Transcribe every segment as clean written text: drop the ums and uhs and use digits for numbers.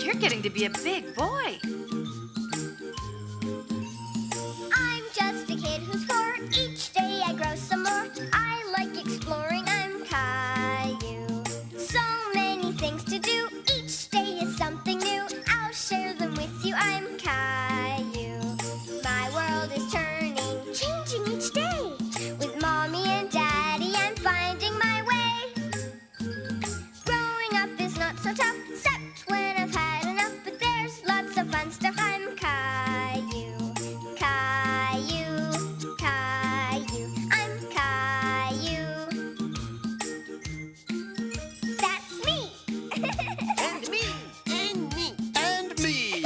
you're getting to be a big boy. I'm just a kid who's 4. Each day I grow some more. I like exploring. I'm Caillou. So many things to do. Each day is something new. I'll share them with you. I'm Caillou. My world is turning, changing each day. With Mommy and Daddy, I'm finding my way. Growing up is not so tough, except when I've had enough. But there's lots of fun stuff. I'm Caillou. Caillou, Caillou, I'm Caillou. That's me. And me. And me. And me.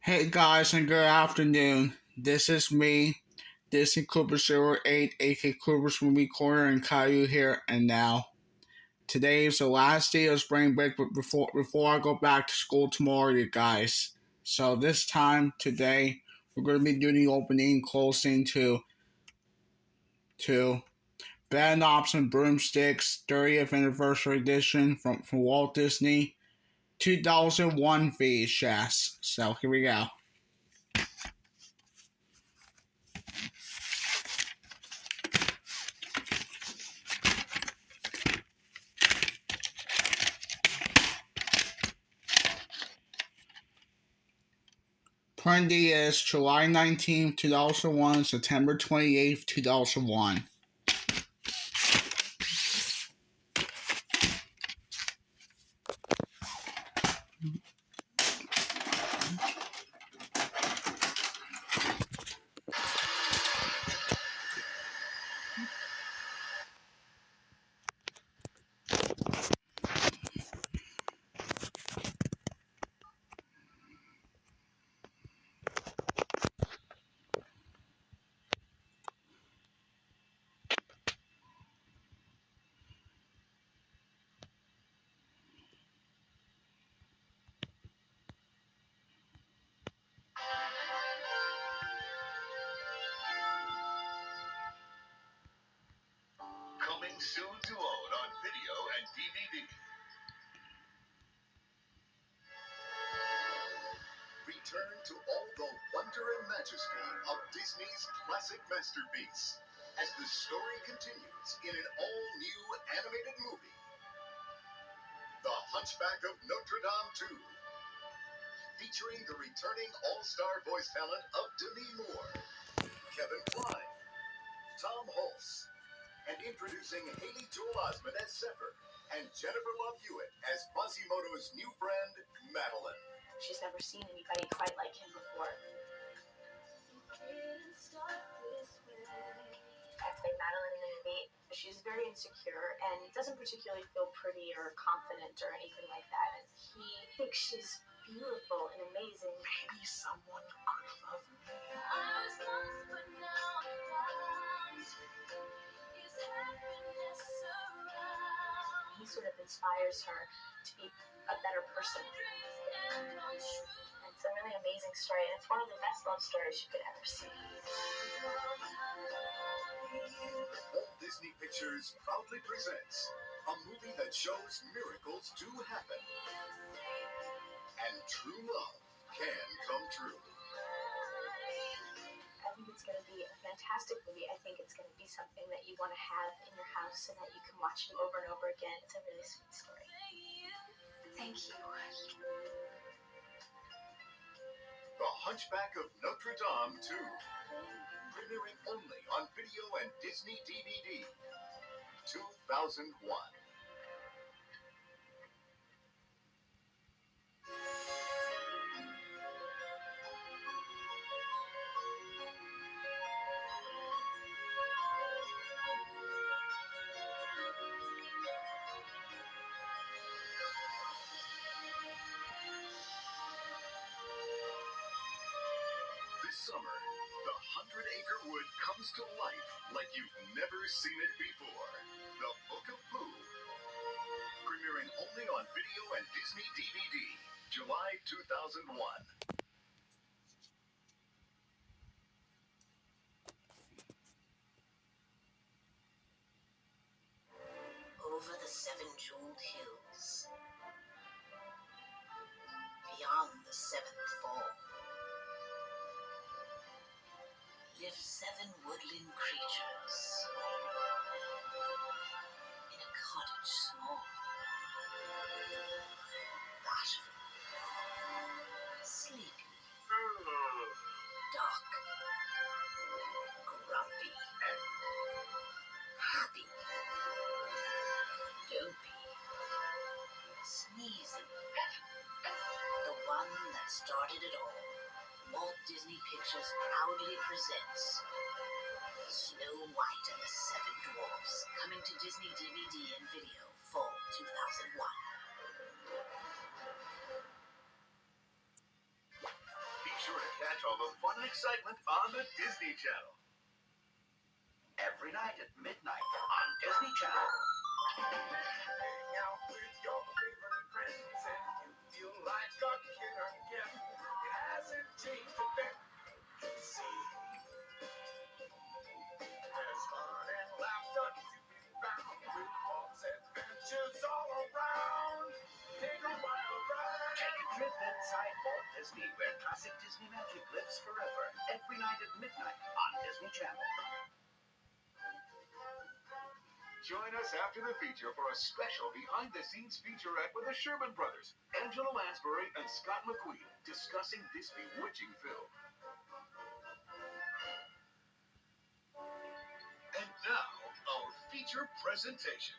Hey guys, and good afternoon. This is me, Disney Cooper 08, aka Cooper's Movie Corner, and Caillou here and now. Today is the last day of spring break before I go back to school tomorrow, you guys. So this time today, we're going to be doing the opening and closing to bedknobs and broomsticks 30th anniversary edition from Walt Disney 2001 VHS. So here we go. Print date is July 19th, 2001, September 28th, 2001. Coming soon to own on video and DVD. Return to all the wonder and majesty of Disney's classic masterpiece as the story continues in an all-new animated movie, The Hunchback of Notre Dame 2, featuring the returning all-star voice talent of Demi Moore, Kevin Kline, Tom Hulce, and introducing Haley Joel Osment as Zephyr and Jennifer Love Hewitt as Quasimodo's new friend, Madeline. She's never seen anybody quite like him before. I play Madeline in a movie. She's very insecure and doesn't particularly feel pretty or confident or anything like that. And he thinks she's beautiful and amazing. Maybe someone could love me. He sort of inspires her to be a better person. And it's a really amazing story, and it's one of the best love stories you could ever see. Walt Disney Pictures proudly presents a movie that shows miracles do happen and true love can come true. I think it's going to be a fantastic movie. I think it's going to be something that you want to have in your house and that you can watch it over and over again. It's a really sweet story. Thank you. The Hunchback of Notre Dame 2, premiering only on video and Disney DVD, 2001. This summer, the 100-Acre Wood comes to life like you've never seen it before. The Book of Pooh. Premiering only on video and Disney DVD, July 2001. jeweled hills. Beyond the seventh fall live 7 woodland creatures in a cottage small, bashful, sleepy, dark, grumpy, happy, dopey, sneezy. The one that started it all. Walt Disney Pictures proudly presents Snow White and the Seven Dwarfs, coming to Disney DVD and video, fall 2001. Be sure to catch all the fun and excitement on the Disney Channel. Every night at midnight on Disney Channel. Hang out with your favorite friends and you feel like a kid again. It hasn't changed a bit. See, there's fun and laughter to be found with Walt's adventures all around. Take a wild ride. Take a trip inside Walt Disney, where classic Disney magic lives forever. Every night at midnight on Disney Channel. Join us after the feature for a special behind-the-scenes featurette with the Sherman Brothers, Angela Lansbury and Scott McQueen, discussing this bewitching film. And now, our feature presentation.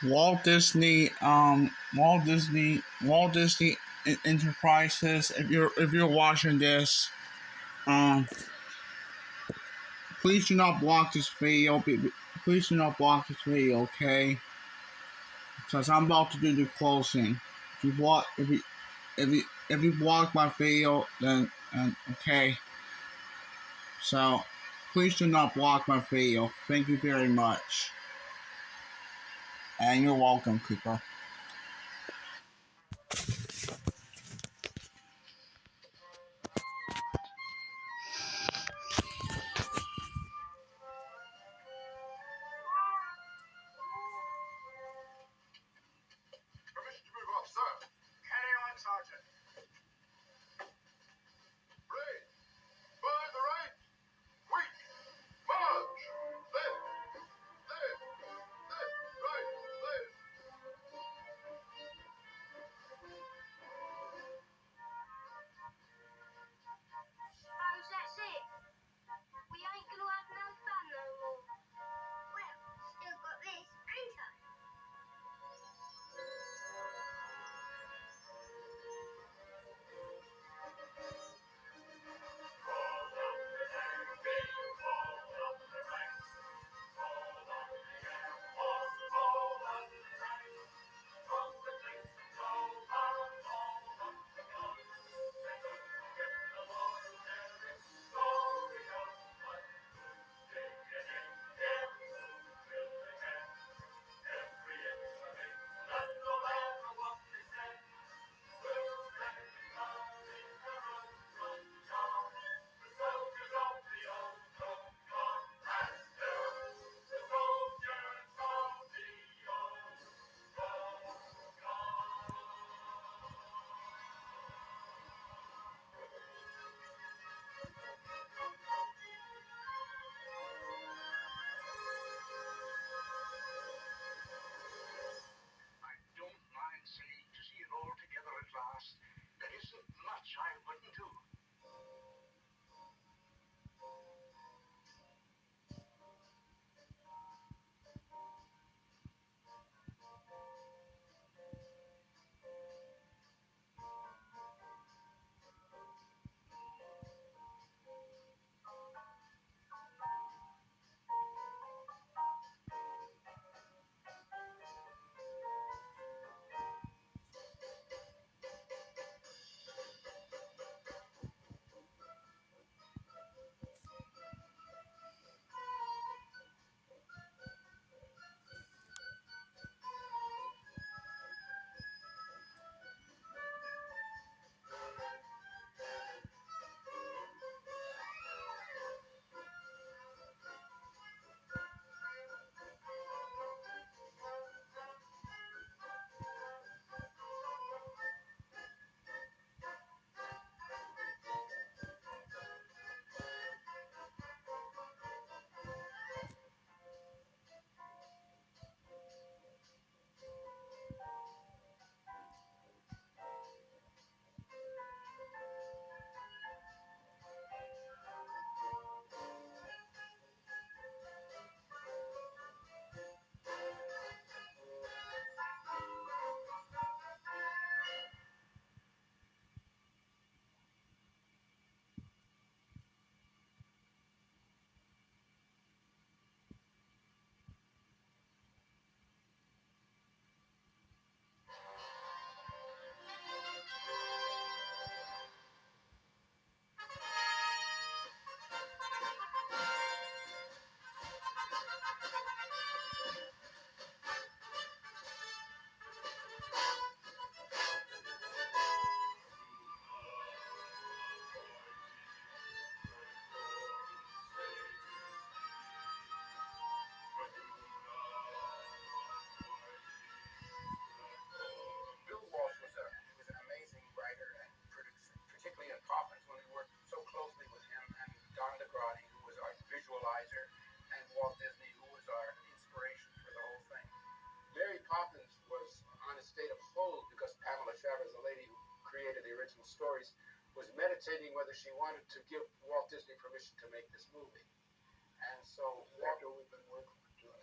Walt Disney Enterprises. If you're watching this, um, please do not block this video. Please do not block this video, okay? Because I'm about to do the closing. If you block my video, then okay. So please do not block my video. Thank you very much, and you're welcome, Cooper. Permission to move off, sir. Carry on, Sergeant. Right. By the right. Quick. March. Left. Left. Left. Right. Left. Suppose that's it. We ain't gonna have no fun no more. Well, still got this, ain't I? I don't mind saying, to see it all together at last, there isn't much I wouldn't do. Bill Walsh was an amazing writer and producer, particularly in Poppins when we worked so closely with him and Don DeGrody, who was our visualizer, and Walt Disney, who was our inspiration for the whole thing. Mary Poppins was on a state of hold because Pamela Chavez, the lady who created the original stories, was meditating whether she wanted to give Walt Disney permission to make this movie. And so after we've been working for 2.5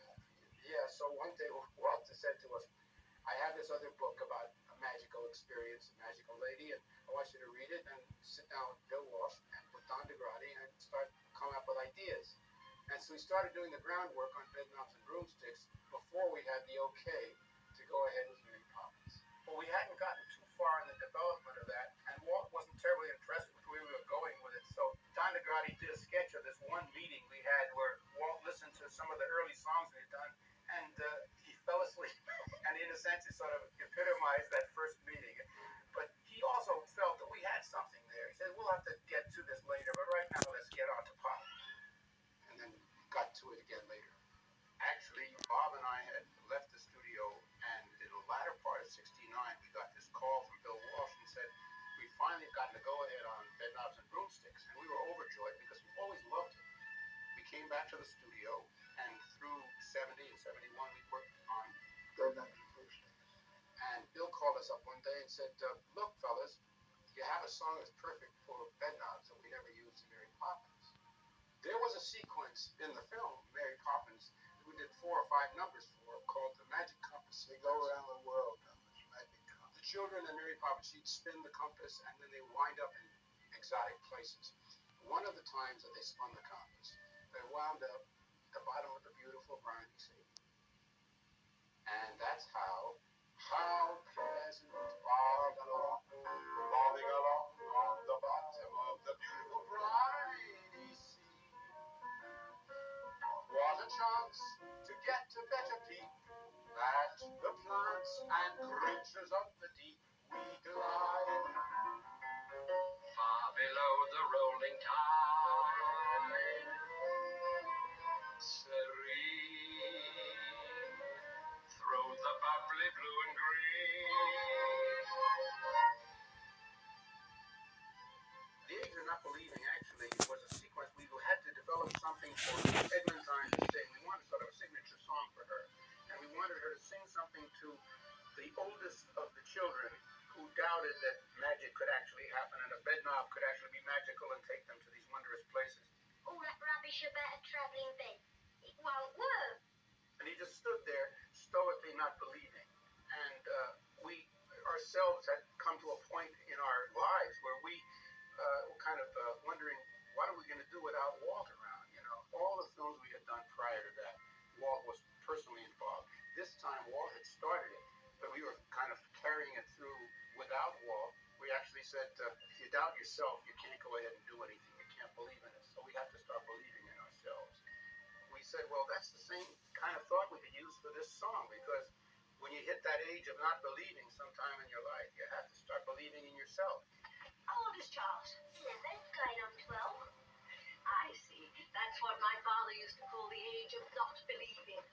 years. Yeah, so one day Walter said to us, I have this other book about a magical experience, a magical lady, and I want you to read it and sit down with Bill Walsh and with Don DeGrati and start coming up with ideas. And so we started doing the groundwork on bedknobs and broomsticks before we had the okay to go ahead with Mary Poppins. But we hadn't gotten too far in the development of that, and Walt wasn't terribly impressed with where we were going with it. So Don DeGrati did a sketch of this one meeting we had where Walt listened to some of the early songs we had done, and he fell asleep. And in a sense, it sort of epitomized that first meeting. But he also felt that we had something there. He said, we'll have to get to this later, but right now let's get on to pop. And then got to it again later. Actually, Bob and I had left the studio, and in the latter part of '69, we got this call from Bill Walsh and said, we finally gotten to go ahead on bedknobs and broomsticks. And we were overjoyed because we always loved it. We came back to the studio, and through '70 and '71, we worked on bedknobs and broomsticks. And Bill called us up one day and said, look, fellas, you have a song that's perfect for bedknobs that we never used in Mary Poppins. There was a sequence in the film, Mary Poppins, we did 4 or 5 numbers for, called The Magic Compass. They go around the world on this magic compass. The children in Mary Poppins, she'd spin the compass, and then they wind up in exotic places. One of the times that they spun the compass, they wound up at the bottom of the beautiful briny sea. And that's how pleasant bobbing along on the bottom of the beautiful briny sea. Was a chance to get a better peep at the plants and creatures of the deep. We glide far below the rolling tide, serene through the bubbly blue and green. The Age of Not Believing actually was a sequence. We had to develop something for Eglantine to sing. We wanted sort of a signature song for her. And we wanted her to sing something to the oldest of the children who doubted that magic could actually happen and a bedknob could actually be magical and take them to these wondrous places. All that rubbish about a travelling bed. It won't work. And he just stood there, stoically not believing. And we ourselves had come to a point in our lives where we were kind of wondering, what are we going to do without Walt around? You know, all the films we had done prior to that, Walt was personally involved. This time, Walt had started it, but we were kind of carrying it through without Walt. We actually said, if you doubt yourself, you can't go ahead and do anything. You can't believe in it. So we have to start believing in ourselves. We said, well, that's the same kind of thought we could use for this song, because when you hit that age of not believing sometime in your life, you have to start believing in yourself. How old is Charles? 11, going on 12. I see. That's what my father used to call the age of not believing.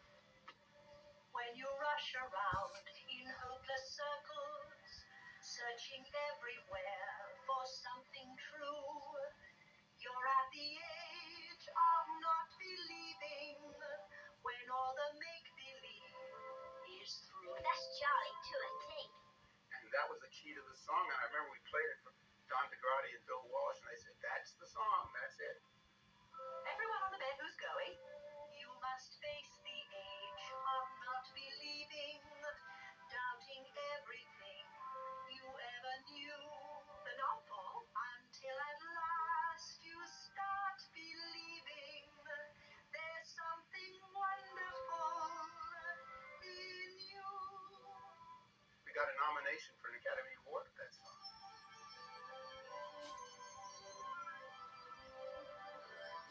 When you rush around in hopeless circles, searching everywhere for something true, you're at the age of not believing, when all the make-believe is through. That's Charlie to a T. And that was the key to the song. And I remember we played it for Don DeGrati and Bill Walsh, and they said, that's the song, that's it. Everyone on the bed who's going, you must face the age of not believing, doubting everything you ever knew. The knot fall until at last you start believing there's something wonderful in you. We got a nomination for an Academy Award for that song.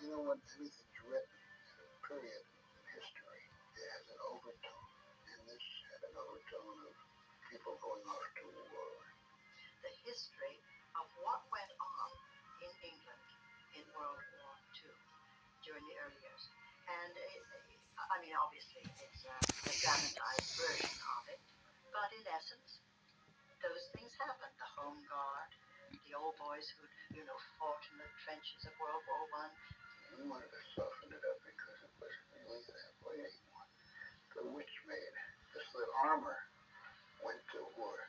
You know, when anything's written at a period in history, it has an overtone. And this had an overtone of people going off to war. The history of what went on in England in World War II during the early years. And I mean, obviously, it's a dramatized version of it, but in essence, those things happened. The Home Guard, the old boys who'd, fought in the trenches of World War I. We wanted to soften it up because it wasn't really that way anymore. The witch maid, just the armor, went to war.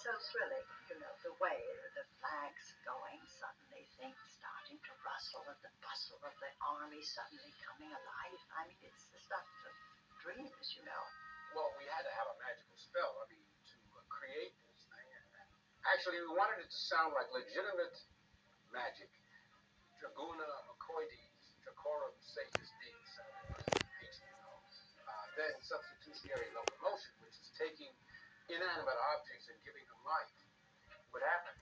so thrilling, you know, the way the flag's going, suddenly things starting to rustle and the bustle of the army suddenly coming alive. I mean, it's the stuff of dreams, you know. Well, we had to have a magical spell, I mean, to create this thing. And actually, we wanted it to sound like legitimate magic. Draguna McCoides, Dracorum Satis Dis, you know. Then substitutionary locomotion, which is taking inanimate objects and giving them life. What happened?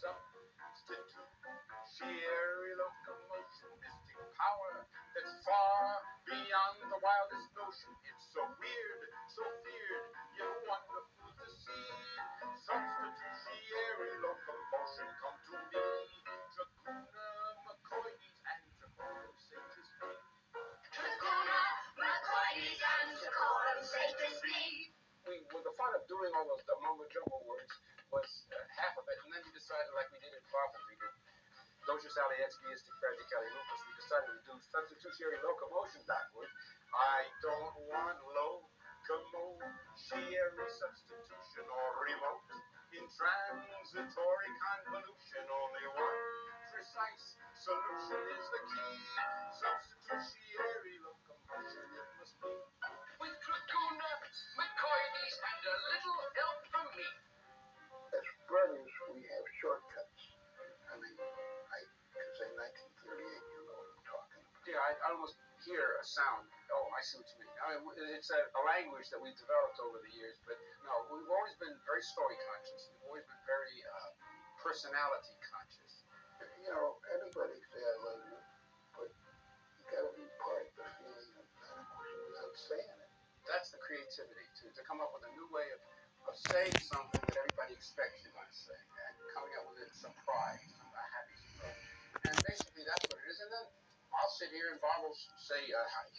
Substitutionary locomotion, mystic power that's far beyond the wildest notion. It's so weird, so feared, yet wonderful to see. Substitutionary locomotion, come to me. Draguna McCoides and Dracorum Satis Dis. Draguna McCoides and Dracorum Satis Dis. The fun of doing all those mumbo jumbo words was half of it, and then we decided, like we did in Prophets, we did Doja Sally Expiistic Fragicalilupus, we decided to do substitutionary locomotion backwards. I don't want locomotionary substitution or remote intransitory convolution. Only one precise solution is the key. Substitutionary locomotion it must be. With Draguna McCoides and a little help from me. As brothers, we have shortcuts. I mean, I could say 1938, you know what I'm talking about. Yeah, I almost hear a sound. Oh, I see what you mean. I mean, it's a language that we've developed over the years, but no, we've always been very story conscious. We've always been very personality conscious. You know, anybody can say I love you, but you gotta be part of the feeling of that emotion without saying it. That's the creativity, to come up with a new way of saying something that everybody expects you're going to say, and coming up with it some pride, a happy surprise. And basically that's what it is. And then I'll sit here and Bob will say,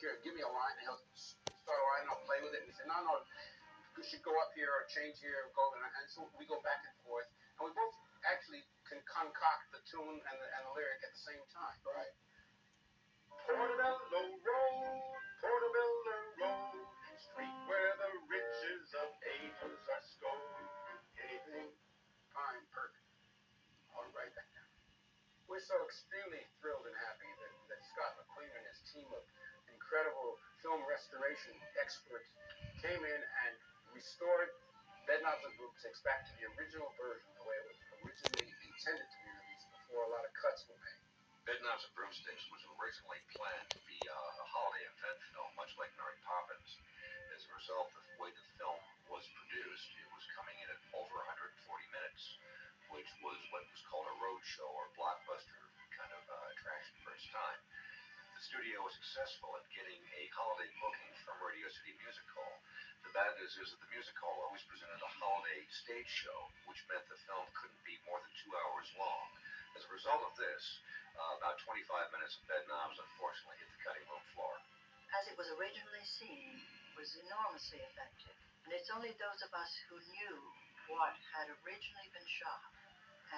here, give me a line, and he'll start a line, and I'll play with it, and he say, no, you should go up here or change here, or go, and so we go back and forth, and we both actually can concoct the tune and the lyric at the same time. Right. Portobello Road, Portobello Road, street where the riches of ages are stowed. Anything? Fine, perfect. I'll write that down. We're so extremely thrilled and happy that Scott McQueen and his team of incredible film restoration experts came in and restored Bedknobs and Broomsticks back to the original version, the way it was originally intended to be released before a lot of cuts were made. Bedknobs and Broomsticks was originally planned to be a holiday event film, much like Mary Poppins. As a result of the way the film was produced, it was coming in at over 140 minutes, which was what was called a roadshow or blockbuster kind of attraction for its time. The studio was successful at getting a holiday booking from Radio City Music Hall. The bad news is that the music hall always presented a holiday stage show, which meant the film couldn't be more than 2 hours long. As a result of this, about 25 minutes of Bedknobs unfortunately hit the cutting room floor. As it was originally seen, was enormously effective. And it's only those of us who knew what had originally been shot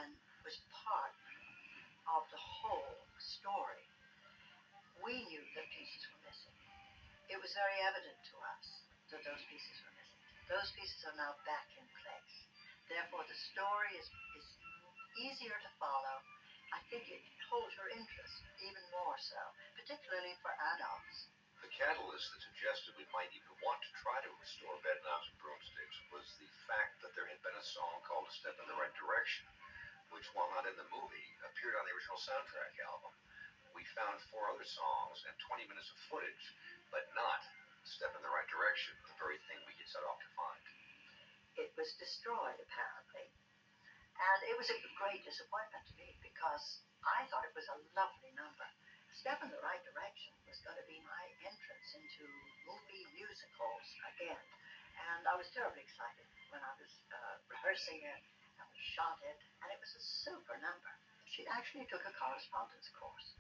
and was part of the whole story. We knew that pieces were missing. It was very evident to us that those pieces were missing. Those pieces are now back in place. Therefore, the story is easier to follow. I think it holds your interest even more so, particularly for adults. The catalyst that suggested we might even want to try to restore Bedknobs and Broomsticks was the fact that there had been a song called A Step in the Right Direction, which, while not in the movie, appeared on the original soundtrack album. We found 4 other songs and 20 minutes of footage, but not Step in the Right Direction, the very thing we had set off to find. It was destroyed, apparently. And it was a great disappointment to me because I thought it was a lovely number. Step in the Right Direction was going to be my entrance into movie musicals again. And I was terribly excited when I was rehearsing it and we shot it. And it was a super number. She actually took a correspondence course.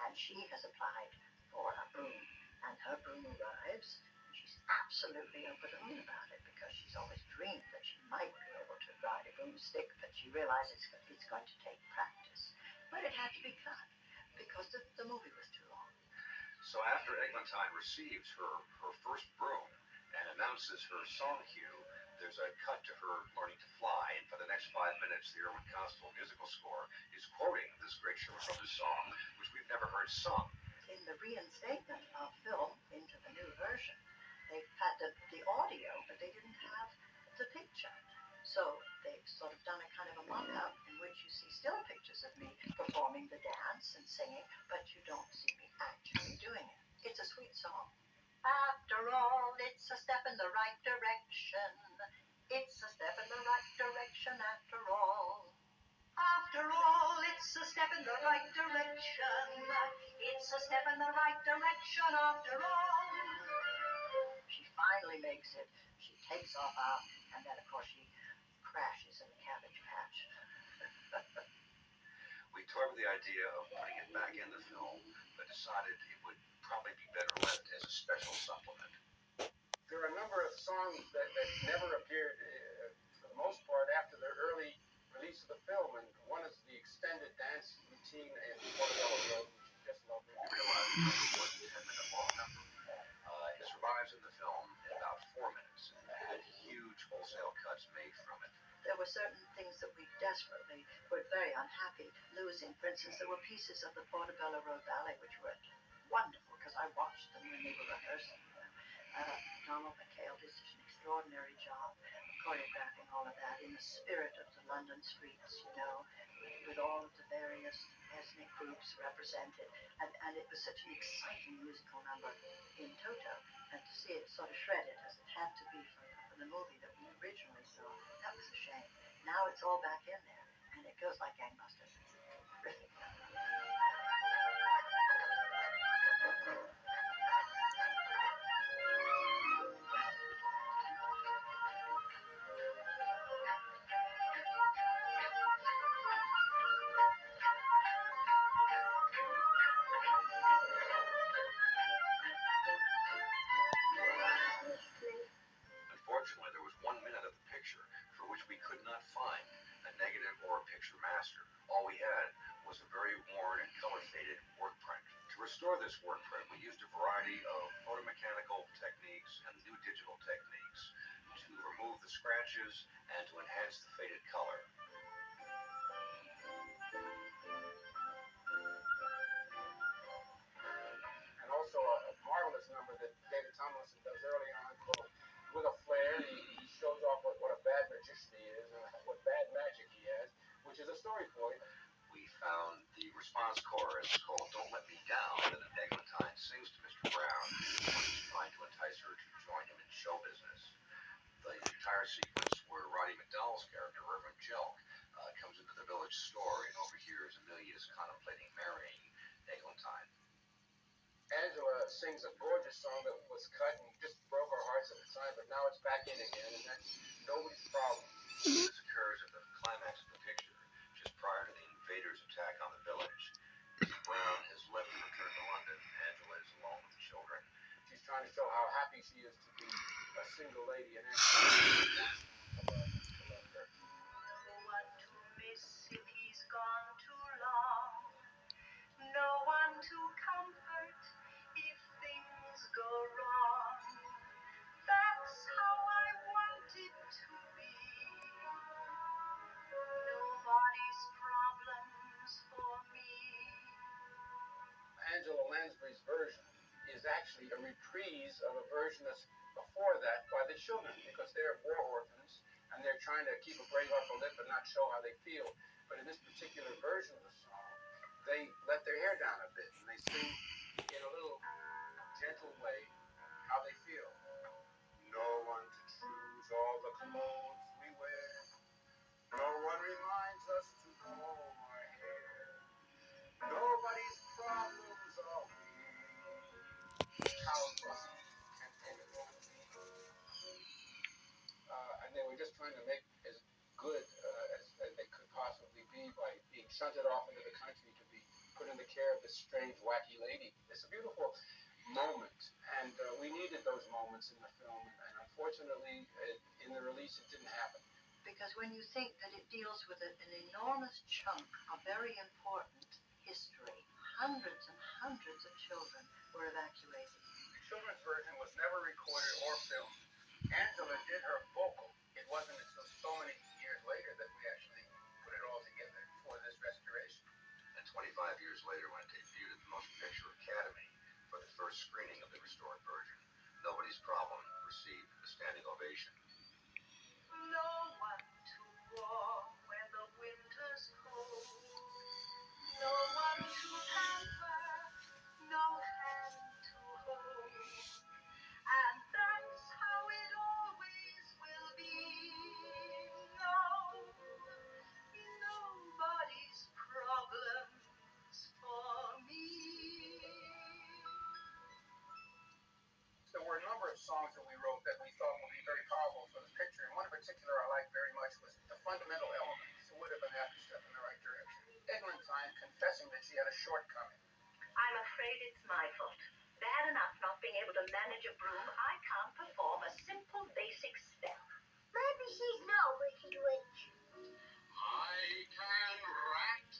And she has applied for a broom. And her broom arrives. And she's absolutely over the moon about it because she's always dreamed that she might be able to ride a broomstick, but she realizes it's going to take practice. But it had to be cut because the movie was too long. So after Eglantine receives her first broom and announces her song cue, There's a cut to her learning to fly, and for the next 5 minutes, the Irwin Constable musical score is quoting this great Sherman Brothers song, which we've never heard sung. In the reinstatement of film into the new version, they had the audio, but they didn't have the picture. So they've sort of done a kind of a mock-up in which you see still pictures of me performing the dance and singing, but you don't see me actually doing it. It's a sweet song. After all, it's a step in the right direction. It's a step in the right direction after all. After all, it's a step in the right direction. It's a step in the right direction after all. She finally makes it. She takes off out, and then, of course, she crashes in the cabbage patch. We toyed with the idea of putting it back in the film, but decided it would probably be better left as a special supplement. There are a number of songs that never appeared, for the most part, after the early release of the film, and one is the extended dance routine in Portobello Road, which is just lovely. We realized it was a 10-minute long number. It survives in the film in about 4 minutes, and had huge wholesale cuts made from it. There were certain things that we desperately were very unhappy losing. For instance, there were pieces of the Portobello Road Ballet which were wonderful because I watched them when they were rehearsing. Donald McHale did such an extraordinary job of choreographing all of that in the spirit of the London streets, you know, with all of the various ethnic groups represented. And it was such an exciting musical number in toto. And to see it sort of shredded as it had to be for the movie that we originally saw, that was a shame. Now it's all back in there, and it goes like gangbusters. It's a terrific number. Unfortunately, there was 1 minute of the picture for which we could not find a negative or a picture master. All we had was a very worn and color-faded work print. To restore this work print, we used a variety of photomechanical techniques and new digital techniques to remove the scratches and to enhance the faded color. And also a marvelous number that David Tomlinson does early on called With a Flair. He shows off what a bad magician he is and what bad magic he has, which is a story for you. We found the response chorus called Don't Let Me Down that Eglantine sings to Mr. Brown when he's trying to entice her to join him in show business. The entire sequence where Roddy McDowell's character, Reverend Jelk, comes into the village store and overhears Amelia's contemplating marrying Eglantine. Angela sings a gorgeous song that was cut and just broke our hearts at the time, but now it's back in again, and that's Nobody's Problem. This occurs at the climax of the picture, just prior to the invaders' attack on the village. Mrs. Brown has left to return to London. Angela is alone with the children. She's trying to show how happy she is to be a single lady, and Angela wants to love her. No one to miss if he's gone too long. No one to comfort if things go wrong. That's how I want it to be. Nobody's problems for me. Angela Lansbury's version is actually a reprise of a version that's before that by the children, because they're war orphans and they're trying to keep a brave upper lip and not show how they feel. But in this particular version of the song, they let their hair down a bit and they sing in a little gentle way how they feel. No one to choose all the clothes we wear. No one reminds us to comb our hair. Nobody's problems are we. How lucky can anyone be? And they were just trying to make as good as they could possibly be by being shunted off into the country to be put in the care of this strange, wacky lady. It's a beautiful moment, and we needed those moments in the film, and unfortunately, in the release, it didn't happen. Because when you think that it deals with an enormous chunk of very important history, hundreds and hundreds of children were evacuated. The children's version was never recorded or filmed. Angela did her vocal wasn't until so many years later that we actually put it all together for this restoration. And 25 years later, when it debuted at the Motion Picture Academy for the first screening of the restored version, Nobody's Problem received a standing ovation. No one to warm when the winter's cold. No one to pamper, no hand to hold. And that's how it always will be. No, nobody's problems for me. There were a number of songs that we wrote that we thought would be very powerful for the picture, and one in particular I liked very much was The Fundamental Elements. It would have been a happy step in the right direction. Eglantine confessing that she had a shortcoming. I'm afraid it's my fault. Bad enough not being able to manage a broom, I can't perform a simple basic step. Maybe she's not wicked witch. I can rat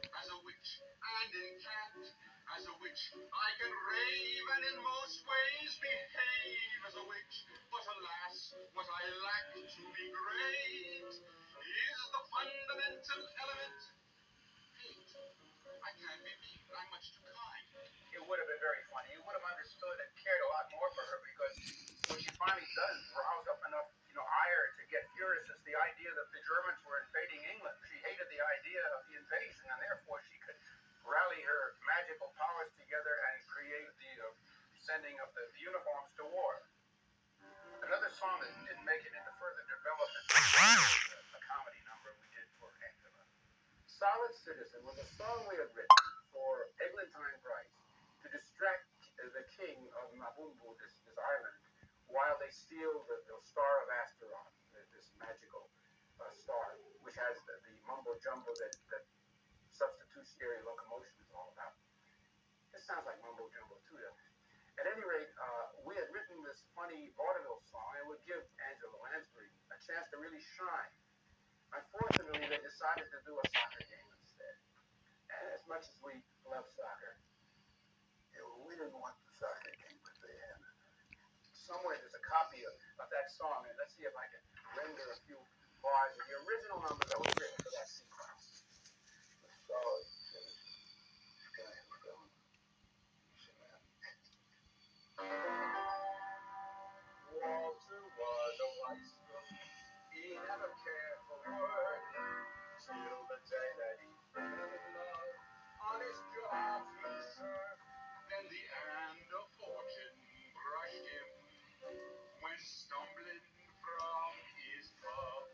as a witch and incant as a witch. I can rave and in most ways behave as a witch. But alas, what I lack to be great is the fundamental element. Hate. I can't be mean. I'm much too kind. It would have been very funny. You would have understood and cared a lot more for her, because when she finally does rouse up enough, ire to get furious at the idea that the Germans were invading England. She hated the idea of the invasion, and therefore she could rally her magical powers together and create the sending of the uniforms to war. Another song that didn't make it into further development was a comedy number we did for Angela. Solid Citizen was a song we had written for Eglantine Bryce to distract the king of Mabumbu, this island, while they steal the Star of Asteroth, this magical star, which has the mumbo-jumbo that substitutionary locomotion is all about. This sounds like mumbo-jumbo too, doesn't it? At any rate, we had written this funny vaudeville song and would give Angela Lansbury a chance to really shine. Unfortunately, they decided to do a soccer game instead. And as much as we love soccer, we didn't want the soccer game, but they had it. Somewhere there's a copy of that song, and let's see if I can render a few bars of the original number that was written for that sequence. So, Walter was a wise cook. He never cared for work till the day that he fell in love. On his job he served. Then the hand of fortune brushed him when stumbling from his pub.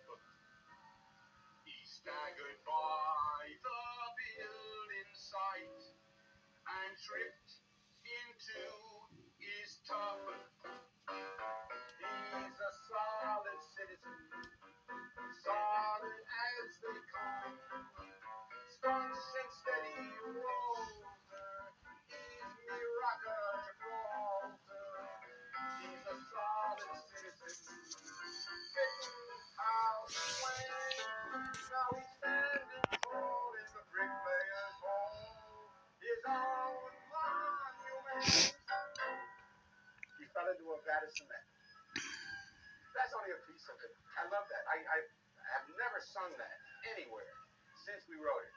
He staggered by the building site and tripped into his tub. He's a solid citizen, solid as they come. Staunch and steady Walter, he's me rocker Gibraltar. He's a solid citizen, fitting how he went. Now he's standing tall in the bricklayer's hall, his own monument. He fell into a vat of cement. That's only a piece of it. I love that. I have never sung that anywhere since we wrote it.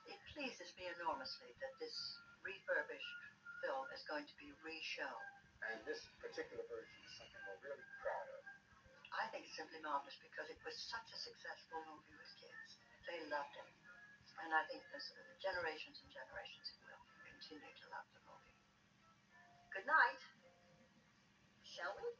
It pleases me enormously that this refurbished film is going to be re-shown. And this particular version is something we're really proud of. I think it's simply marvelous because it was such a successful movie with kids. They loved it. And I think there's generations and generations who will continue to love the movie. Good night. Shall we?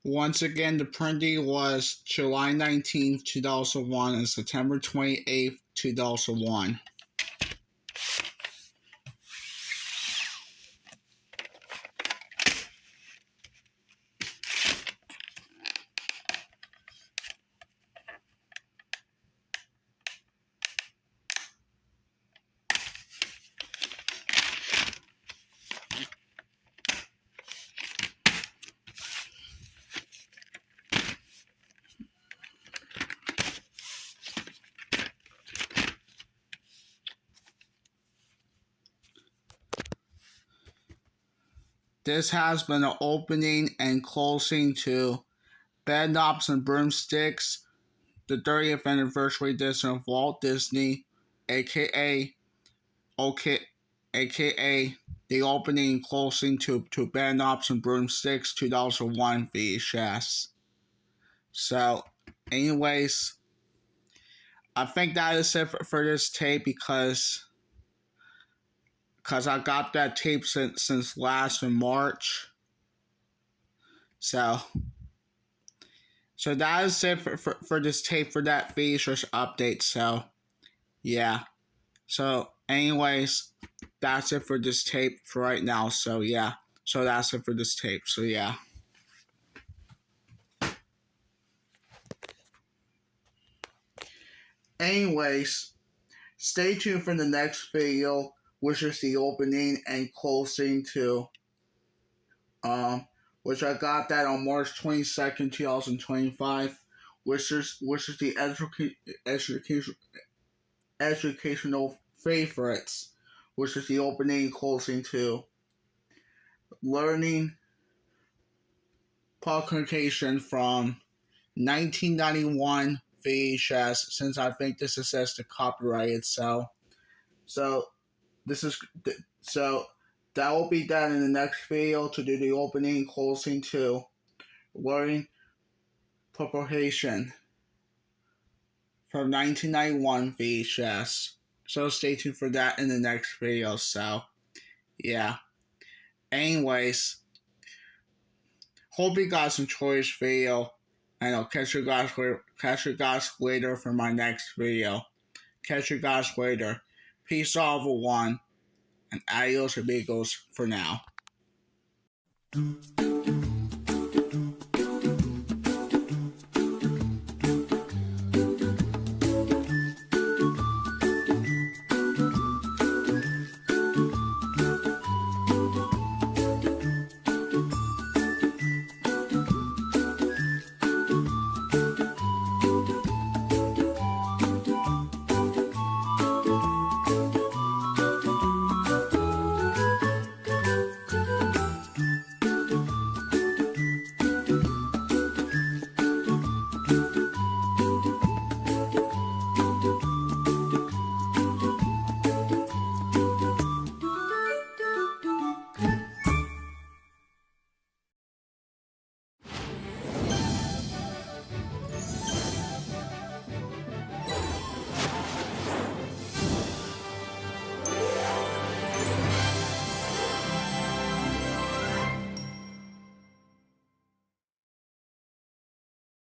Once again, the printing was July 19th, 2001 and September 28th, 2001. This has been an opening and closing to Bedknobs and Broomsticks, the 30th anniversary edition of Walt Disney, aka the opening and closing to Bedknobs and Broomsticks 2001 VHS. So, anyways, I think that is it for this tape because I got that tape since last in March. So that is it for this tape for that VHS update. So yeah. So anyways, that's it for this tape for right now. So yeah. So that's it for this tape. So yeah. Anyways, stay tuned for the next video, which is the opening and closing to which I got that on March 22nd, 2025, which is the educational favorites, which is the opening and closing to Learning Publication from 1991 VHS, since I think this is says to copyrighted. So this is so that will be done in the next video to do the opening and closing to Learning Publication from 1991 VHS. So stay tuned for that in the next video. So yeah. Anyways, hope you guys enjoyed this video, and I'll catch you guys later for my next video. Catch you guys later. Peace out, everyone, and adios amigos for now.